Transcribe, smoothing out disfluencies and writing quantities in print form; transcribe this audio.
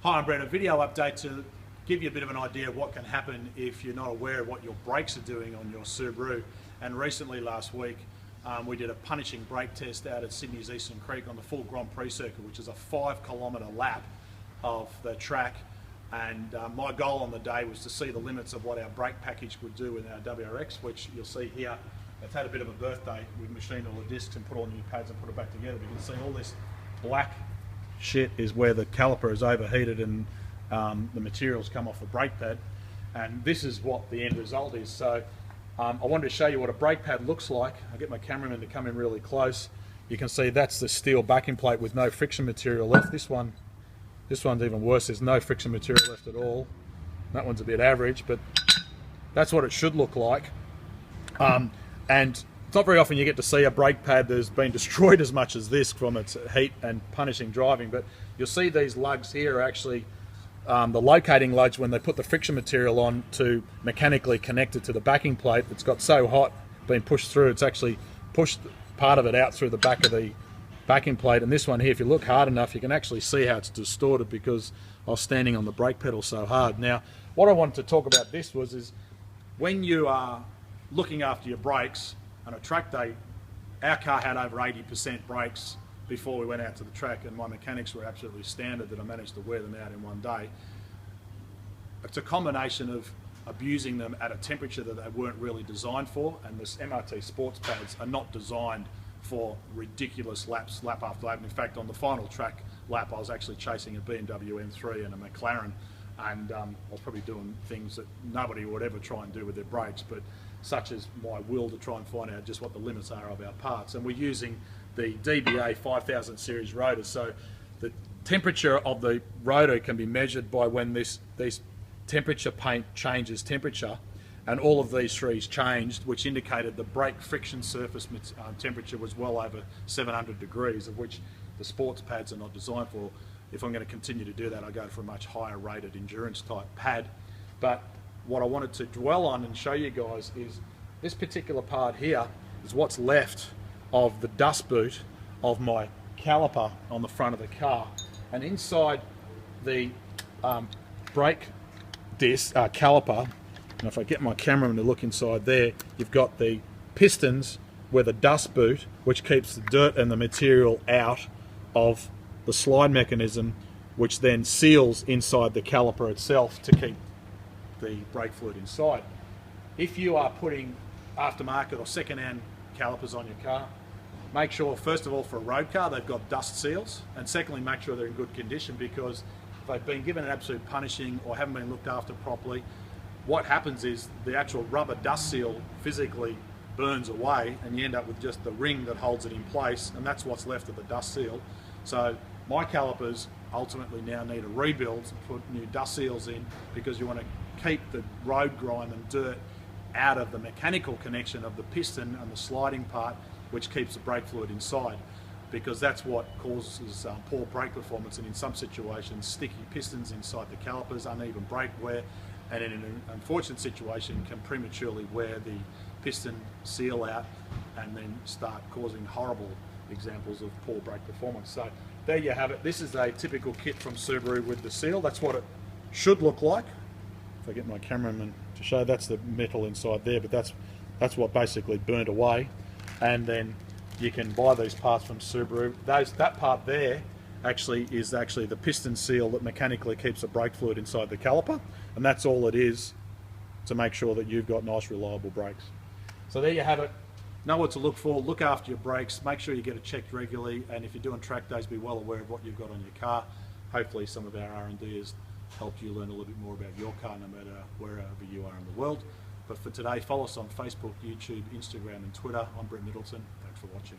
Hi, I'm Brent. A video update to give you a bit of an idea of what can happen if you're not aware of what your brakes are doing on your Subaru. And recently, last week, we did a punishing brake test out at Sydney's Eastern Creek on the full Grand Prix circuit, which is a 5-kilometre lap of the track. And my goal on the day was to see the limits of what our brake package would do with our WRX, which you'll see here. It's had a bit of a birthday. We've machined all the discs and put all new pads and put it back together. But you can see all this black shit is where the caliper is overheated and the materials come off the brake pad, and this is what the end result is. So I wanted to show you what a brake pad looks like. I'll get my cameraman to come in really close. You can see that's the steel backing plate with no friction material left. This one's even worse. There's no friction material left at all. That one's a bit average, but that's what it should look like. And it's not very often you get to see a brake pad that's been destroyed as much as this from its heat and punishing driving, but you'll see these lugs here are actually the locating lugs when they put the friction material on to mechanically connect it to the backing plate. It's got so hot, being pushed through, it's actually pushed part of it out through the back of the backing plate. And this one here, if you look hard enough, you can actually see how it's distorted because I was standing on the brake pedal so hard. Now, what I wanted to talk about this is when you are looking after your brakes, on a track day, our car had over 80% brakes before we went out to the track, and my mechanics were absolutely standard that I managed to wear them out in one day. It's a combination of abusing them at a temperature that they weren't really designed for, and this MRT sports pads are not designed for ridiculous laps, lap after lap. In fact, on the final track lap, I was actually chasing a BMW M3 and a McLaren, and I was probably doing things that nobody would ever try and do with their brakes, but such as my will to try and find out just what the limits are of our parts. And we're using the DBA 5000 series rotor, so the temperature of the rotor can be measured by when this temperature paint changes temperature, and all of these threes changed, which indicated the brake friction surface temperature was well over 700 degrees, of which the sports pads are not designed for. If I'm going to continue to do that, I go for a much higher rated endurance type pad. But what I wanted to dwell on and show you guys is this particular part here is what's left of the dust boot of my caliper on the front of the car. And inside the brake disc caliper, and if I get my cameraman to look inside there, you've got the pistons with a dust boot which keeps the dirt and the material out of the slide mechanism, which then seals inside the caliper itself to keep the brake fluid inside. If you are putting aftermarket or second-hand calipers on your car, make sure first of all for a road car they've got dust seals, and secondly make sure they're in good condition, because if they've been given an absolute punishing or haven't been looked after properly, what happens is the actual rubber dust seal physically burns away and you end up with just the ring that holds it in place, and that's what's left of the dust seal. So my calipers ultimately now need a rebuild to put new dust seals in, because you want to keep the road grime and dirt out of the mechanical connection of the piston and the sliding part, which keeps the brake fluid inside, because that's what causes poor brake performance, and in some situations sticky pistons inside the calipers, uneven brake wear, and in an unfortunate situation can prematurely wear the piston seal out and then start causing horrible examples of poor brake performance. So there you have it. This is a typical kit from Subaru with the seal. That's what it should look like. If I get my cameraman to show, that's the metal inside there, but that's what basically burnt away. And then you can buy these parts from Subaru. That part there is the piston seal that mechanically keeps the brake fluid inside the caliper, and that's all it is to make sure that you've got nice reliable brakes. So there you have it. Know what to look for, look after your brakes, make sure you get it checked regularly, and if you're doing track days, be well aware of what you've got on your car. Hopefully some of our R&D has helped you learn a little bit more about your car, no matter wherever you are in the world. But for today, follow us on Facebook, YouTube, Instagram and Twitter. I'm Brent Middleton. Thanks for watching.